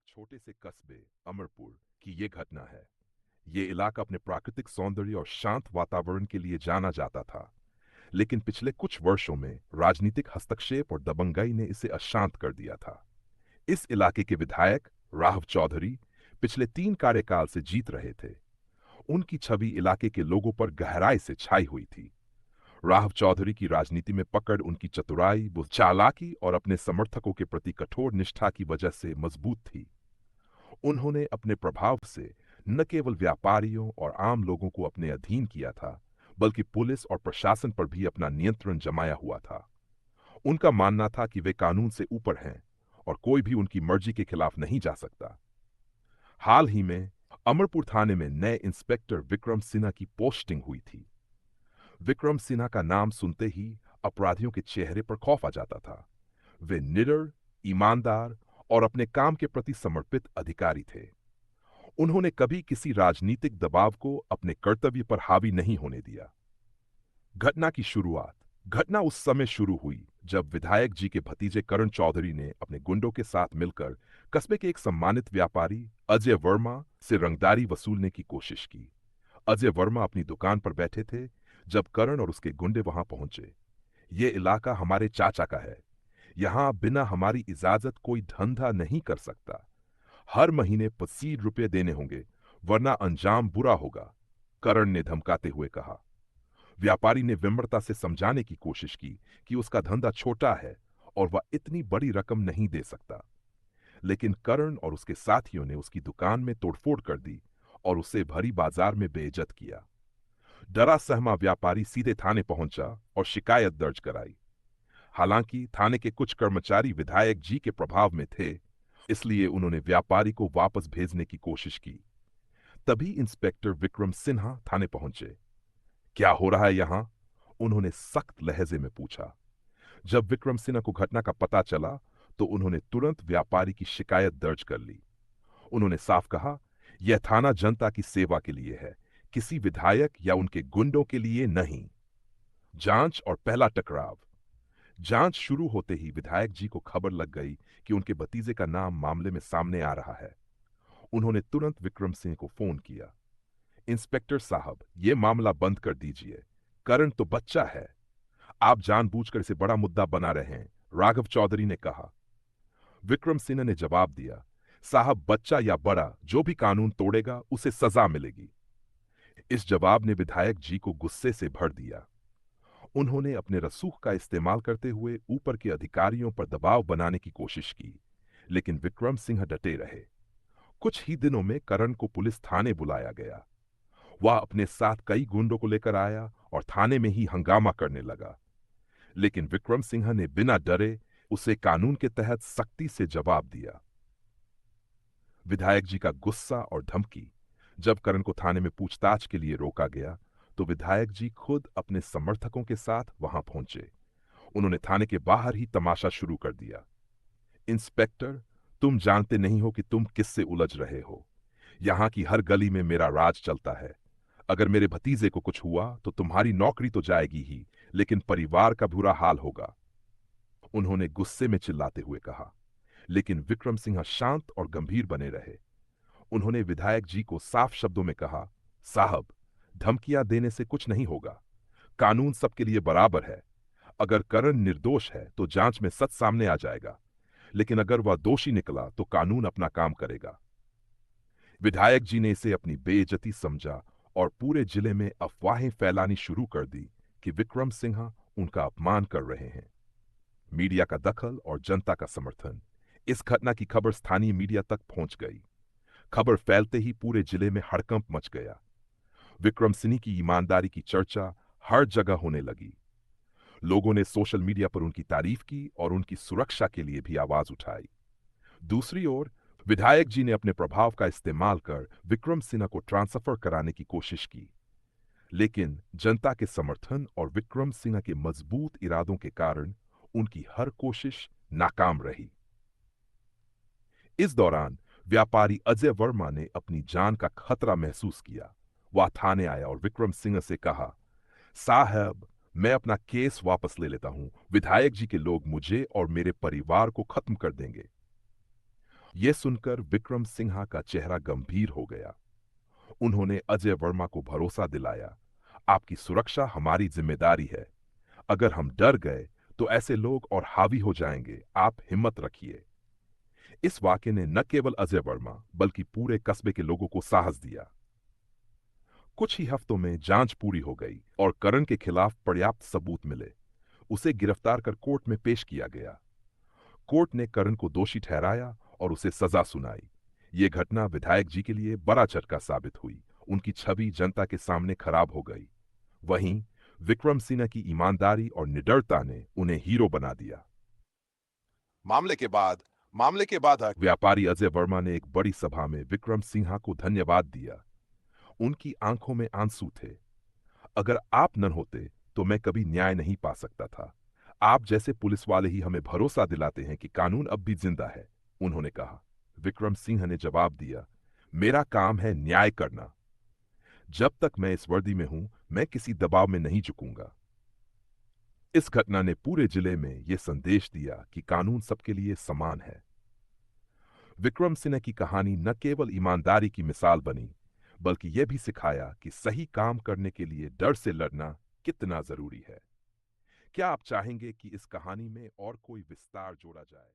छोटे से कस्बे अमरपुर की ये घटना है। ये इलाका अपने प्राकृतिक सौंदर्य और शांत वातावरण के लिए जाना जाता था, लेकिन पिछले कुछ वर्षों में राजनीतिक हस्तक्षेप और दबंगई ने इसे अशांत कर दिया था। इस इलाके के विधायक राघव चौधरी पिछले 3 कार्यकाल से जीत रहे थे। उनकी छवि इलाके के लोगों पर गहराई से छाई हुई थी। राघव चौधरी की राजनीति में पकड़ उनकी चतुराई, वो चालाकी और अपने समर्थकों के प्रति कठोर निष्ठा की वजह से मजबूत थी। उन्होंने अपने प्रभाव से न केवल व्यापारियों और आम लोगों को अपने अधीन किया था, बल्कि पुलिस और प्रशासन पर भी अपना नियंत्रण जमाया हुआ था। उनका मानना था कि वे कानून से ऊपर हैं और कोई भी उनकी मर्जी के खिलाफ नहीं जा सकता। हाल ही में अमरपुर थाने में नए इंस्पेक्टर विक्रम सिन्हा की पोस्टिंग हुई थी। विक्रम सिन्हा का नाम सुनते ही अपराधियों के चेहरे पर खौफ आ जाता था। वे निडर, ईमानदार और अपने काम के प्रति समर्पित अधिकारी थे। उन्होंने कभी किसी राजनीतिक दबाव को अपने कर्तव्य पर हावी नहीं होने दिया। घटना उस समय शुरू हुई जब विधायक जी के भतीजे करण चौधरी ने अपने गुंडों के साथ मिलकर कस्बे के एक सम्मानित व्यापारी अजय वर्मा से रंगदारी वसूलने की कोशिश की। अजय वर्मा अपनी दुकान पर बैठे थे जब करण और उसके गुंडे वहां पहुंचे। ये इलाका हमारे चाचा का है। यहां बिना हमारी इजाजत कोई धंधा नहीं कर सकता। हर महीने 25 रुपए देने होंगे, वरना अंजाम बुरा होगा, करण ने धमकाते हुए कहा। व्यापारी ने विनम्रता से समझाने की कोशिश की कि उसका धंधा छोटा है और वह इतनी बड़ी रकम नहीं दे सकता। लेकिन करण और उसके साथियों ने उसकी दुकान में तोड़फोड़ कर दी और उसे भरी बाजार में बेइज्जत किया। डरा सहमा व्यापारी सीधे थाने पहुंचा और शिकायत दर्ज कराई। हालांकि थाने के कुछ कर्मचारी विधायक जी के प्रभाव में थे, इसलिए उन्होंने व्यापारी को वापस भेजने की कोशिश की। तभी इंस्पेक्टर विक्रम सिन्हा थाने पहुंचे। क्या हो रहा है यहां? उन्होंने सख्त लहजे में पूछा। जब विक्रम सिन्हा को घटना का पता चला, तो उन्होंने तुरंत व्यापारी की शिकायत दर्ज कर ली। उन्होंने साफ कहा, यह थाना जनता की सेवा के लिए है, किसी विधायक या उनके गुंडों के लिए नहीं। जांच और पहला टकराव। जांच शुरू होते ही विधायक जी को खबर लग गई कि उनके भतीजे का नाम मामले में सामने आ रहा है। उन्होंने तुरंत विक्रम सिंह को फोन किया। इंस्पेक्टर साहब, ये मामला बंद कर दीजिए। करण तो बच्चा है। आप जानबूझकर इसे बड़ा मुद्दा बना रहे हैं, राघव चौधरी ने कहा। विक्रम सिन्हा ने जवाब दिया, साहब, बच्चा या बड़ा, जो भी कानून तोड़ेगा उसे सजा मिलेगी। इस जवाब ने विधायक जी को गुस्से से भर दिया। उन्होंने अपने रसूख का इस्तेमाल करते हुए ऊपर के अधिकारियों पर दबाव बनाने की कोशिश की, लेकिन विक्रम सिंह डटे रहे। कुछ ही दिनों में करण को पुलिस थाने बुलाया गया। वह अपने साथ कई गुंडों को लेकर आया और थाने में ही हंगामा करने लगा। लेकिन विक्रम सिंह ने बिना डरे उसे कानून के तहत सख्ती से जवाब दिया। विधायक जी का गुस्सा और धमकी। जब करण को थाने में पूछताछ के लिए रोका गया, तो विधायक जी खुद अपने समर्थकों के साथ वहां पहुंचे। उन्होंने थाने के बाहर ही तमाशा शुरू कर दिया। इंस्पेक्टर, तुम जानते नहीं हो कि तुम किससे उलझ रहे हो। यहां की हर गली में मेरा राज चलता है। अगर मेरे भतीजे को कुछ हुआ तो तुम्हारी नौकरी तो जाएगी ही, लेकिन परिवार का बुरा हाल होगा। उन्होंने गुस्से में चिल्लाते हुए कहा। लेकिन विक्रम सिंह शांत और गंभीर बने रहे। उन्होंने विधायक जी को साफ शब्दों में कहा, साहब, धमकियां देने से कुछ नहीं होगा। कानून सबके लिए बराबर है। अगर करण निर्दोष है तो जांच में सच सामने आ जाएगा, लेकिन अगर वह दोषी निकला तो कानून अपना काम करेगा। विधायक जी ने इसे अपनी बेइज्जती समझा और पूरे जिले में अफवाहें फैलानी शुरू कर दी कि विक्रम सिंह उनका अपमान कर रहे हैं। मीडिया का दखल और जनता का समर्थन। इस घटना की खबर स्थानीय मीडिया तक पहुंच गई। खबर फैलते ही पूरे जिले में हड़कंप मच गया। विक्रम सिंह की ईमानदारी की चर्चा हर जगह होने लगी। लोगों ने सोशल मीडिया पर उनकी तारीफ की और उनकी सुरक्षा के लिए भी आवाज उठाई। दूसरी ओर विधायक जी ने अपने प्रभाव का इस्तेमाल कर विक्रम सिन्हा को ट्रांसफर कराने की कोशिश की, लेकिन जनता के समर्थन और विक्रम सिन्हा के मजबूत इरादों के कारण उनकी हर कोशिश नाकाम रही। इस दौरान व्यापारी अजय वर्मा ने अपनी जान का खतरा महसूस किया। वह थाने आया और विक्रम सिंह से कहा, साहब, मैं अपना केस वापस ले लेता हूं। विधायक जी के लोग मुझे और मेरे परिवार को खत्म कर देंगे। यह सुनकर विक्रम सिन्हा का चेहरा गंभीर हो गया। उन्होंने अजय वर्मा को भरोसा दिलाया, आपकी सुरक्षा हमारी जिम्मेदारी है। अगर हम डर गए तो ऐसे लोग और हावी हो जाएंगे, आप हिम्मत रखिए। इस वाक्य ने न केवल अजय वर्मा बल्कि पूरे कस्बे के लोगों को साहस दिया। कुछ ही हफ्तों में जांच पूरी हो गई और करण के खिलाफ पर्याप्त सबूत मिले। उसे गिरफ्तार कर कोर्ट में पेश किया गया। कोर्ट ने करण को दोषी ठहराया और उसे सजा सुनाई। ये घटना विधायक जी के लिए बड़ा झटका साबित हुई। उनकी छवि जनता के सामने खराब हो गई। वहीं विक्रम सिन्हा की ईमानदारी और निडरता ने उन्हें हीरो बना दिया। मामले के बाद मामले के बाद व्यापारी अजय वर्मा ने एक बड़ी सभा में विक्रम सिन्हा को धन्यवाद दिया। उनकी आंखों में आंसू थे। अगर आप न होते तो मैं कभी न्याय नहीं पा सकता था। आप जैसे पुलिस वाले ही हमें भरोसा दिलाते हैं कि कानून अब भी जिंदा है, उन्होंने कहा। विक्रम सिंह ने जवाब दिया, मेरा काम है न्याय करना। जब तक मैं इस वर्दी में हूं, मैं किसी दबाव में नहीं झुकूंगा। इस घटना ने पूरे जिले में यह संदेश दिया कि कानून सबके लिए समान है। विक्रम सिन्हा की कहानी न केवल ईमानदारी की मिसाल बनी, बल्कि यह भी सिखाया कि सही काम करने के लिए डर से लड़ना कितना जरूरी है। क्या आप चाहेंगे कि इस कहानी में और कोई विस्तार जोड़ा जाए?